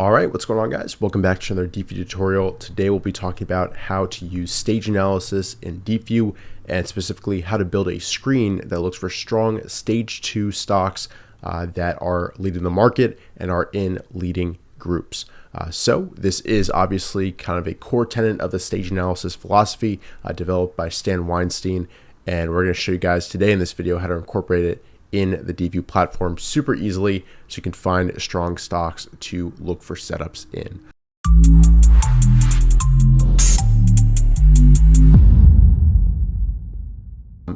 All right, what's going on, guys? Welcome back to another Deepvue tutorial. Today we'll be talking about how to use stage analysis in Deepvue, and specifically how to build a screen that looks for strong stage 2 stocks that are leading the market and are in leading groups. So this is obviously kind of a core tenet of the stage analysis philosophy developed by Stan Weinstein, and we're going to show you guys today in this video how to incorporate it in the Deepvue platform super easily so you can find strong stocks to look for setups in.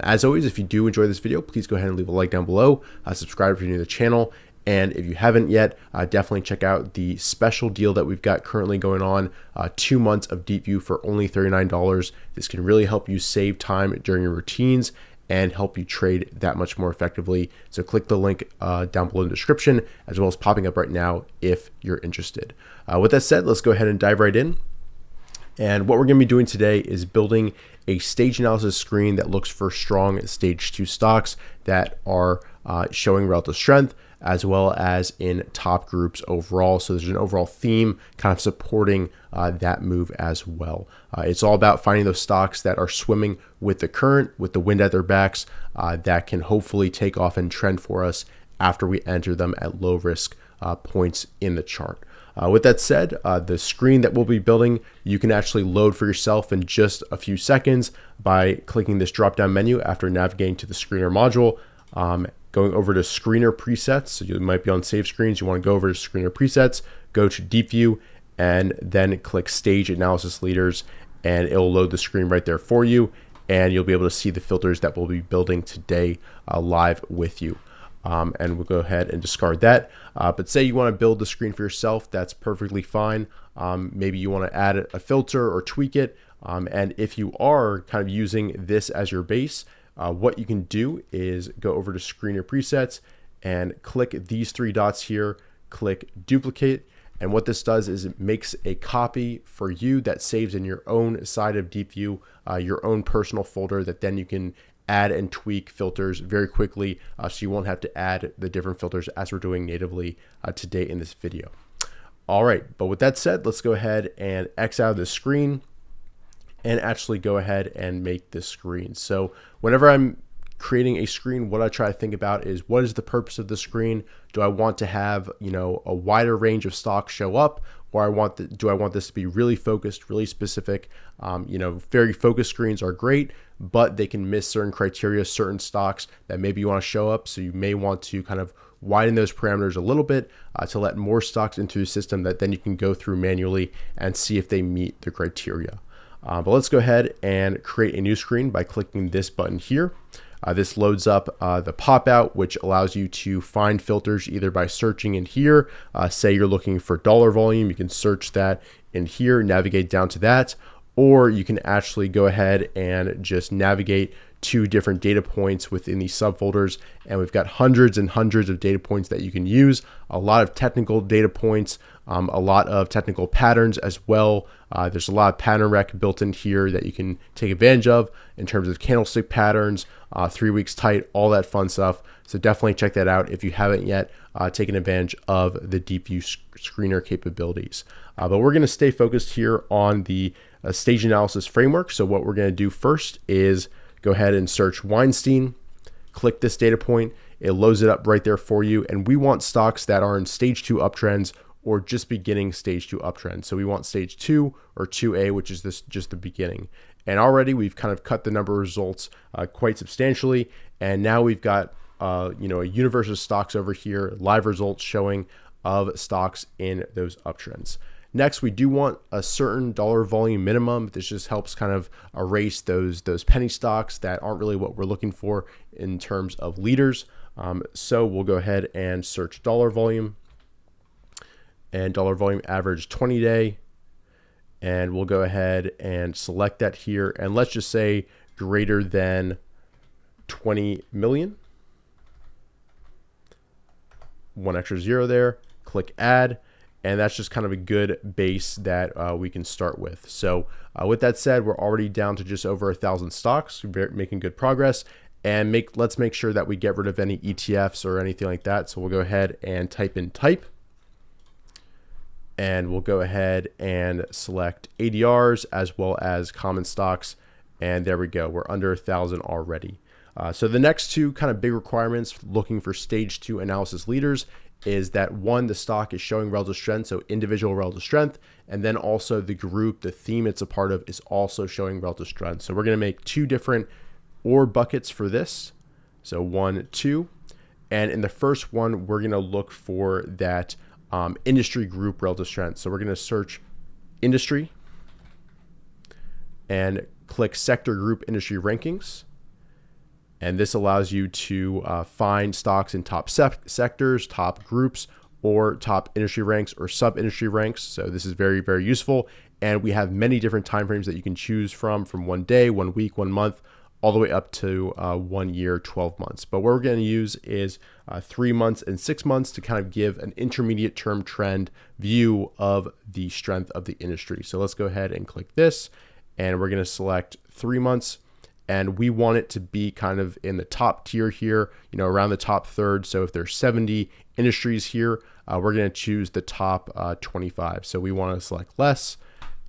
As always, if you do enjoy this video, please go ahead and leave a like down below, subscribe if you're new to the channel, and if you haven't yet, definitely check out the special deal that we've got currently going on, 2 months of Deepvue for only $39. This can really help you save time during your routines and help you trade that much more effectively. So click the link down below in the description, as well as popping up right now if you're interested. With that said, let's go ahead and dive right in. And what we're going to be doing today is building a stage analysis screen that looks for strong stage 2 stocks that are showing relative strength, as well as in top groups overall. So there's an overall theme kind of supporting that move as well. It's all about finding those stocks that are swimming with the current, with the wind at their backs, that can hopefully take off and trend for us after we enter them at low risk points in the chart. With that said, the screen that we'll be building, you can actually load for yourself in just a few seconds by clicking this drop-down menu after navigating to the screener module, going over to screener presets. So you might be on save screens. You want to go over to screener presets, go to Deepvue, and then click stage analysis leaders, and it'll load the screen right there for you. And you'll be able to see the filters that we'll be building today live with you. And we'll go ahead and discard that. But say you want to build the screen for yourself, that's perfectly fine. Maybe you want to add a filter or tweak it. And if you are kind of using this as your base, what you can do is go over to screener presets and click these 3 dots here, click duplicate. And what this does is it makes a copy for you that saves in your own side of Deepvue, your own personal folder that then you can add and tweak filters very quickly, so you won't have to add the different filters as we're doing natively today in this video. All right, but with that said, let's go ahead and X out of the screen and actually go ahead and make this screen. So whenever I'm creating a screen, what I try to think about is, what is the purpose of the screen? Do I want to have, a wider range of stocks show up, or do I want this to be really focused, really specific? Very focused screens are great, but they can miss certain criteria, certain stocks that maybe you want to show up. So you may want to kind of widen those parameters a little bit to let more stocks into the system that then you can go through manually and see if they meet the criteria. But let's go ahead and create a new screen by clicking this button here. This loads up the pop-out, which allows you to find filters either by searching in here. Say you're looking for dollar volume, you can search that in here, navigate down to that, or you can actually go ahead and just navigate to different data points within these subfolders. And we've got hundreds and hundreds of data points that you can use, a lot of technical data points, a lot of technical patterns as well. There's a lot of pattern rec built in here that you can take advantage of in terms of candlestick patterns, 3 weeks tight, all that fun stuff. So definitely check that out if you haven't yet taken advantage of the Deepvue screener capabilities. But we're going to stay focused here on the stage analysis framework. So what we're going to do first is go ahead and search Weinstein, click this data point, it loads it up right there for you. And we want stocks that are in stage 2 uptrends or just beginning stage 2 uptrend. So we want stage 2 or 2A, which is just the beginning. And already we've kind of cut the number of results quite substantially. And now we've got a universe of stocks over here, live results showing of stocks in those uptrends. Next, we do want a certain dollar volume minimum. This just helps kind of erase those penny stocks that aren't really what we're looking for in terms of leaders. So we'll go ahead and search dollar volume, and dollar volume average 20-day. And we'll go ahead and select that here. And let's just say greater than 20 million. One extra zero there, click add. And that's just kind of a good base that we can start with. So with that said, we're already down to just over 1,000 stocks, making good progress. And let's make sure that we get rid of any ETFs or anything like that. So we'll go ahead and type in type. And we'll go ahead and select ADRs as well as common stocks. And there we go. We're under 1,000 already. So the next two kind of big requirements looking for stage 2 analysis leaders is that one, the stock is showing relative strength, so individual relative strength, and then also the group, the theme it's a part of is also showing relative strength. So we're going to make two different OR buckets for this. So 1, 2. And in the first one, we're going to look for that industry group relative strength. So we're going to search industry and click sector group industry rankings. And this allows you to find stocks in top sectors, top groups, or top industry ranks or sub-industry ranks. So this is very, very useful. And we have many different timeframes that you can choose from 1 day, 1 week, 1 month, all the way up to 1 year, 12 months. But what we're going to use is 3 months and 6 months to kind of give an intermediate term trend view of the strength of the industry. So let's go ahead and click this, and we're going to select 3 months. And we want it to be kind of in the top tier here, around the top third. So if there's 70 industries here, we're going to choose the top 25. So we want to select less,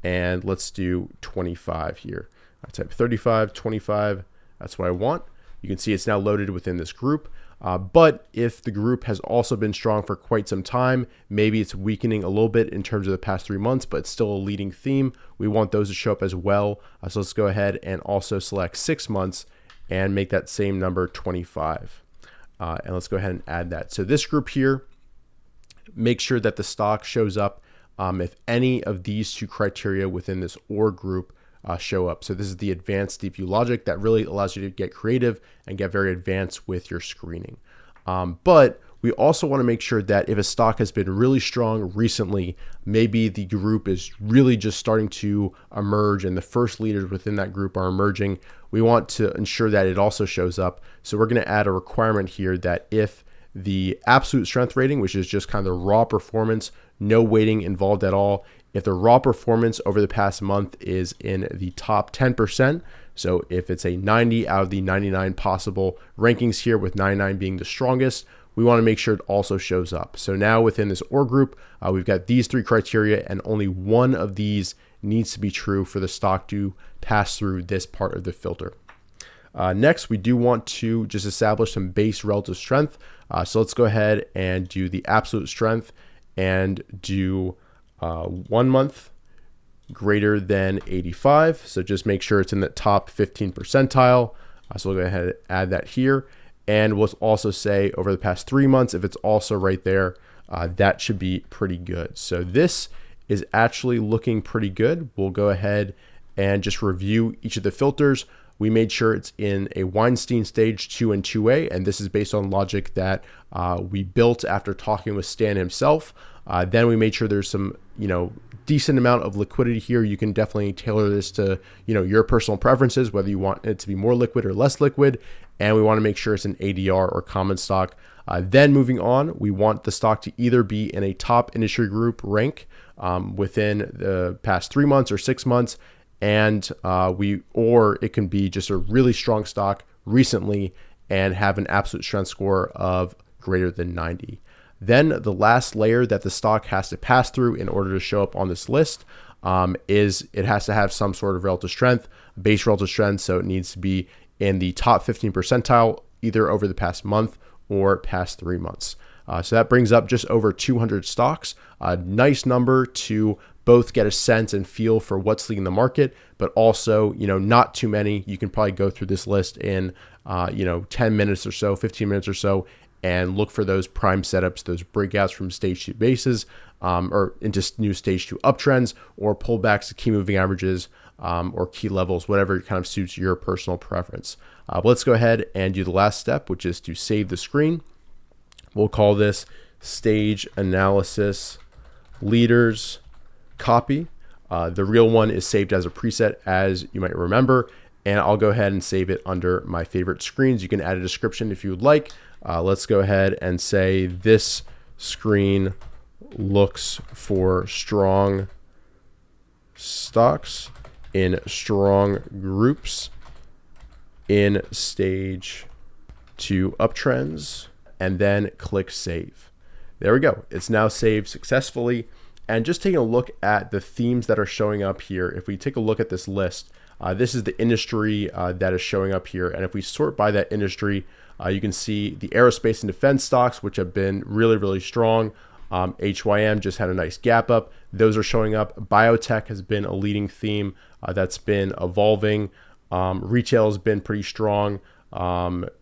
and let's do 25 here. I type 35, 25. That's what I want. You can see it's now loaded within this group. But if the group has also been strong for quite some time, maybe it's weakening a little bit in terms of the past 3 months, but it's still a leading theme. We want those to show up as well. So let's go ahead and also select 6 months and make that same number 25. And let's go ahead and add that. So this group here, make sure that the stock shows up if any of these two criteria within this OR group show up. So this is the advanced Deepvue logic that really allows you to get creative and get very advanced with your screening. But we also want to make sure that if a stock has been really strong recently, maybe the group is really just starting to emerge and the first leaders within that group are emerging, we want to ensure that it also shows up. So we're going to add a requirement here that if the absolute strength rating, which is just kind of the raw performance, no weighting involved at all, if the raw performance over the past month is in the top 10%, so if it's a 90 out of the 99 possible rankings here, with 99 being the strongest, we want to make sure it also shows up. So now within this OR group, we've got these 3 criteria, and only one of these needs to be true for the stock to pass through this part of the filter. Next, we do want to just establish some base relative strength. So let's go ahead and do the absolute strength and do 1 month greater than 85. So just make sure it's in the top 15 percentile. So we'll go ahead and add that here. And we'll also say over the past 3 months, if it's also right there, that should be pretty good. So this is actually looking pretty good. We'll go ahead and just review each of the filters. We made sure it's in a Weinstein Stage 2 and 2A, and this is based on logic that we built after talking with Stan himself. Then we made sure there's some, decent amount of liquidity here. You can definitely tailor this to, your personal preferences, whether you want it to be more liquid or less liquid. And we want to make sure it's an ADR or common stock. Then moving on, we want the stock to either be in a top industry group rank within the past 3 months or 6 months, and or it can be just a really strong stock recently and have an absolute strength score of greater than 90. Then the last layer that the stock has to pass through in order to show up on this list is it has to have some sort of relative strength, base relative strength. So it needs to be in the top 15 percentile, either over the past month or past 3 months. So that brings up just over 200 stocks, a nice number to both get a sense and feel for what's leading the market, but also, not too many. You can probably go through this list in, 10 minutes or so, 15 minutes or so, and look for those prime setups, those breakouts from stage 2 bases or into new stage 2 uptrends, or pullbacks to key moving averages or key levels, whatever kind of suits your personal preference. But let's go ahead and do the last step, which is to save the screen. We'll call this stage analysis leaders copy. The real one is saved as a preset, as you might remember, and I'll go ahead and save it under my favorite screens. You can add a description if you would like. Let's go ahead and say this screen looks for strong stocks in strong groups in stage 2 uptrends, and then click save. There we go. It's now saved successfully. And just taking a look at the themes that are showing up here, if we take a look at this list, this is the industry that is showing up here. And if we sort by that industry, you can see the aerospace and defense stocks, which have been really, really strong. HYM just had a nice gap up. Those are showing up. Biotech has been a leading theme that's been evolving. Retail has been pretty strong.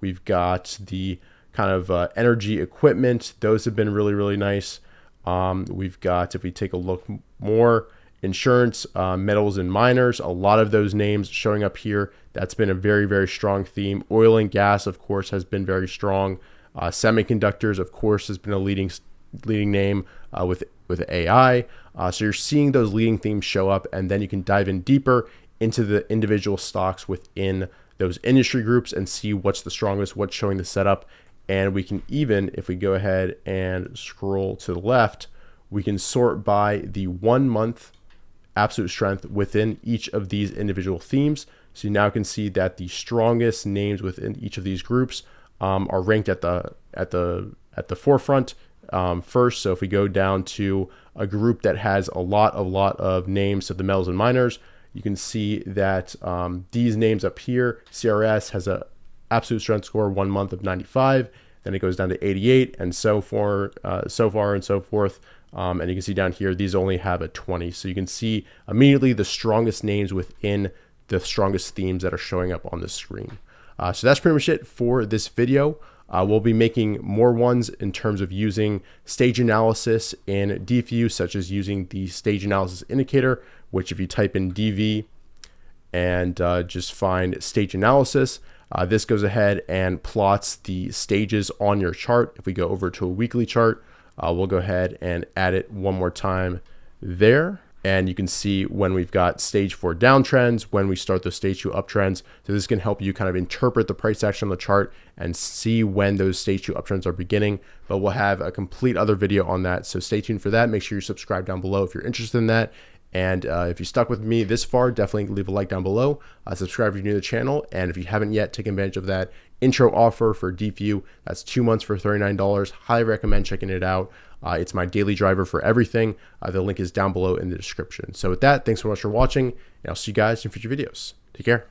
We've got the kind of energy equipment. Those have been really, really nice. We've got, if we take a look more, insurance, metals and miners, a lot of those names showing up here. That's been a very, very strong theme. Oil and gas, of course, has been very strong. Semiconductors, of course, has been a leading name with AI. So you're seeing those leading themes show up, and then you can dive in deeper into the individual stocks within those industry groups and see what's the strongest, what's showing the setup. And we can even, if we go ahead and scroll to the left, we can sort by the 1 month absolute strength within each of these individual themes. So you now can see that the strongest names within each of these groups are ranked at the forefront first. So if we go down to a group that has a lot of names of the metals and miners, you can see that these names up here, CRS has a absolute strength score 1 month of 95, then it goes down to 88, and so far and so forth. And you can see down here, these only have a 20. So you can see immediately the strongest names within the strongest themes that are showing up on the screen. So that's pretty much it for this video. We'll be making more ones in terms of using stage analysis in Deepvue, such as using the stage analysis indicator, which if you type in DV and just find stage analysis, this goes ahead and plots the stages on your chart. If we go over to a weekly chart, we'll go ahead and add it one more time there. And you can see when we've got stage 4 downtrends, when we start those stage 2 uptrends. So this can help you kind of interpret the price action on the chart and see when those stage 2 uptrends are beginning. But we'll have a complete other video on that. So stay tuned for that. Make sure you subscribe down below if you're interested in that. And if you stuck with me this far, definitely leave a like down below. Subscribe if you're new to the channel. And if you haven't yet, take advantage of that intro offer for Deepvue. That's 2 months for $39. Highly recommend checking it out. It's my daily driver for everything. The link is down below in the description. So with that, thanks so much for watching, and I'll see you guys in future videos. Take care.